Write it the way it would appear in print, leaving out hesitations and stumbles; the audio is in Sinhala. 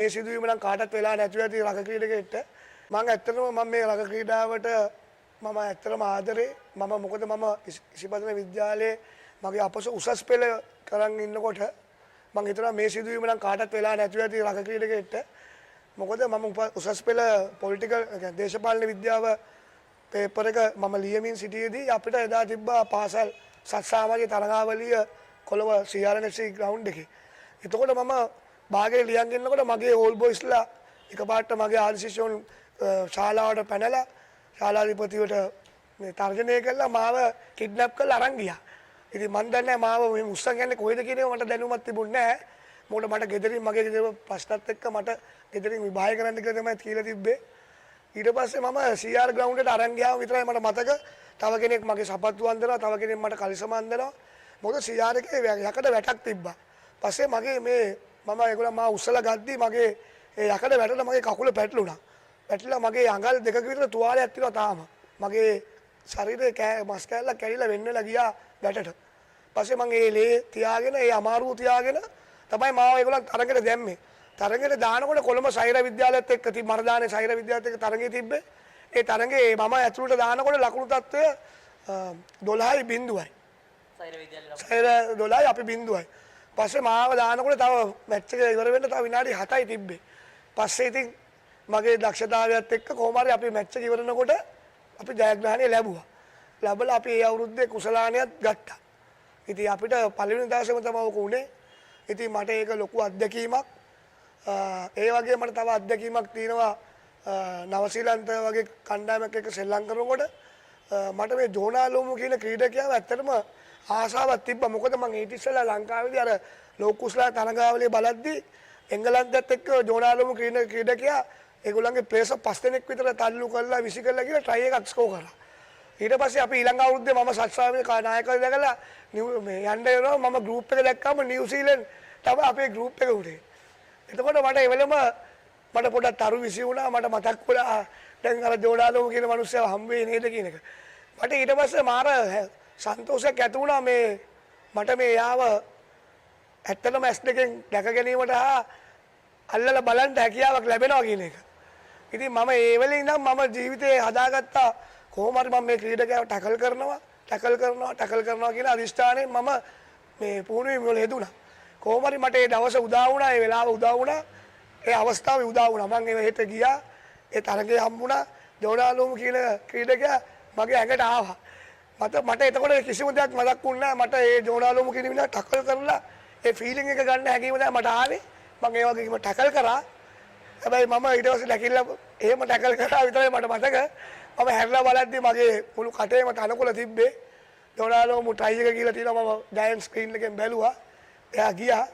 මේ සිදුවීම නම් කාටවත් වෙලා නැතුව ඇති රග ක්‍රීඩකයෙක්ට මම ඇත්තටම මම මේ රග ක්‍රීඩාවට මම ඇත්තටම ආදරේ මොකද මම ඉසිපතන විද්‍යාලයේ මගේ අපස උසස් පෙළ කරන් ඉන්නකොට මම හිතනවා මේ සිදුවීම නම් කාටවත් වෙලා නැතුව ඇති රග ක්‍රීඩකයෙක්ට මොකද මම උසස් පෙළ පොලිටිකල් දේශපාලන විද්‍යාව පේපර් එක මම ලියමින් සිටියේදී අපිට එදා තිබ්බා පාසල් සත්සාමාජික තරගාවලිය කොළඹ CRNC ග්‍රවුන්ඩ් එකේ. එතකොට මම භාගයේ ලියන් ඉන්නකොට මගේ ඕල් බොයිස්ලා එකපාරට මගේ ආදිශිෂ්‍යයන් ශාලාවට පැනලා ශාලාධිපතිවට මේ තර්ජනය කළා මාව කිඩ්නැප් කරලා අරන් ගියා. ඉතින් මන් දන්නේ මාව මේ උස්සන් යන්නේ කොහෙද කියන එක මට දැනුමක් තිබුණේ නැහැ. මොකද මට ගෙදරින් මගේ ගෙදර ප්‍රශ්නත් එක්ක මට ගෙදරින් විභාග කරන්න කියලා තමයි කියලා තිබ්බේ. ඊට පස්සේ මම CR ග්‍රවුන්ඩ් එකට අරන් ගියාම විතරයි මට මතක. තව කෙනෙක් මගේ සපත්තු අන්දනවා, තව කෙනෙක් මට කලිසම අන්දනවා. මොකද CR එකේ යකඩ වැටක් තිබ්බා. පස්සේ මගේ මේ මම ඒගොල්ලෝ මා උස්සලා ගද්දි මගේ ඒ යකඩ වැටලා මගේ කකුල පැටලුණා. පැටලලා මගේ අඟල් දෙකක විතර තුවාලයක් තියෙනවා තාම. මගේ ශරීරයේ මස් කැල්ලක් කැඩිලා වෙන්නලා ගියා වැටට. පස්සේ මම ඒ ලේ තියාගෙන ඒ අමාරුව තියාගෙන තමයි මාව ඒගොල්ලන් තරඟෙට දැම්මේ. තරඟෙට දානකොට කොළඹ සෛර විද්‍යාලයත් එක්ක මරදානේ සෛර විද්‍යාලයත් එක්ක තරඟේ තිබ්බේ. ඒ තරඟේ මම ඇතුළට දානකොට ලකුණු තත්ත්වය 12යි බිංදුවයි. සෛර 12යි අපි බිංදුවයි. පස්සේ මාව දානකොට තව මැච් එක ඉවර වෙන්න තව විනාඩි 7යි තිබ්බේ. පස්සේ ඉතින් මගේ දක්ෂතාවයත් එක්ක කොහොම හරි අපි මැච් එක ඉවරනකොට අපි ජයග්‍රහණය ලැබුවා. ලැබලා අපි ඒ අවුරුද්දේ කුසලානියත් ගත්තා. ඉතින් අපිට පළවෙනි දවසේම තමයි ඔක උනේ. ඉතින් මට ඒක ලොකු අත්දැකීමක්. ඒ වගේ මට තව අත්දැකීමක් තියෙනවා නවසීලන්ත වගේ කණ්ඩායමක් එක්ක සෙල්ලම් කරනකොට මට මේ ජෝනාලෝමු කියන ක්‍රීඩකයාව ඇත්තටම ආසාවක් තිබ්බා. මොකද මම ඊට ඉස්සෙල්ලා ලංකාවේදී අර ලෝක කුසලා තරගාවලිය බලද්දී එංගලන්තයත් එක්ක ජෝනාලෝමු ක්‍රීඩකයා ඒගොල්ලන්ගේ ප්ලේයර්ස් 5 දෙනෙක් විතර තල්ලු කරලා විසි කරලා කියලා ට්‍රයි එකක් ස්කෝර් කරා. ඊට පස්සේ අපි ඊළඟ අවුරුද්දේ මම සත්සාමයේ නායකයෙක් දැකලා මේ යන්න යනවා මම ගෲප් එක දැක්කම නිව්සීලන්ත තමයි අපේ ගෲප් එක උනේ. එතකොට මට ඒ වෙලෙම මට පොඩක් තරු විසි වුණා. මට මතක් වුණා දැන් අර ජෝඩාලෝම කියන මිනිස්සයා හම්බ වෙන්නේ නේද කියන එක. මට ඊට පස්සේ මාර සන්තෝෂයක් ඇති වුණා මේ මට මේ යාව ඇත්තටම S2 දැක ගැනීමට අල්ලලා බලන්න හැකියාවක් ලැබෙනවා කියන එක. ඉතින් මම ඒ වෙලේ ඉඳන් මම ජීවිතේ හදාගත්තා කොහොම හරි මම මේ ක්‍රීඩකයව ටැකල් කරනවා කියලා අදිෂ්ඨානයෙන් මම මේ පුහුණුවීම් වල යෙදුණා. කොහොම හරි මට ඒ දවස උදා වුණා, ඒ වෙලාව උදා වුණා, ඒ අවස්ථාව උදා වුණා. මම ඒ හෙට ගියා, ඒ තරගයේ හම්බුණා. ජෝනාලෝම කියන ක්‍රීඩකයා මගේ ඇඟට ආවා. මට එතකොට කිසිම දෙයක් මතක් වුණේ නැහැ. මට ඒ ජෝනාලෝම කියන මිනිහා ටැකල් කරලා ඒ ෆීලිං එක ගන්න හැකියම තමයි මට ආවේ. මම ඒ වගේම ටැකල් කරා. හැබැයි මම ඊට පස්සේ නැකිලා එහෙම ටැකල් කරා විතරයි මට මතක. මම හැරිලා බලද්දී මගේ මුළු කටේම තනකොළ තිබ්බේ. ජෝනාලෝම ට්‍රයි එක කියලා තියෙනවා. මම ජයන්ට් ස්ක්‍රීන් එකෙන් බැලුවා. එයා ගියා.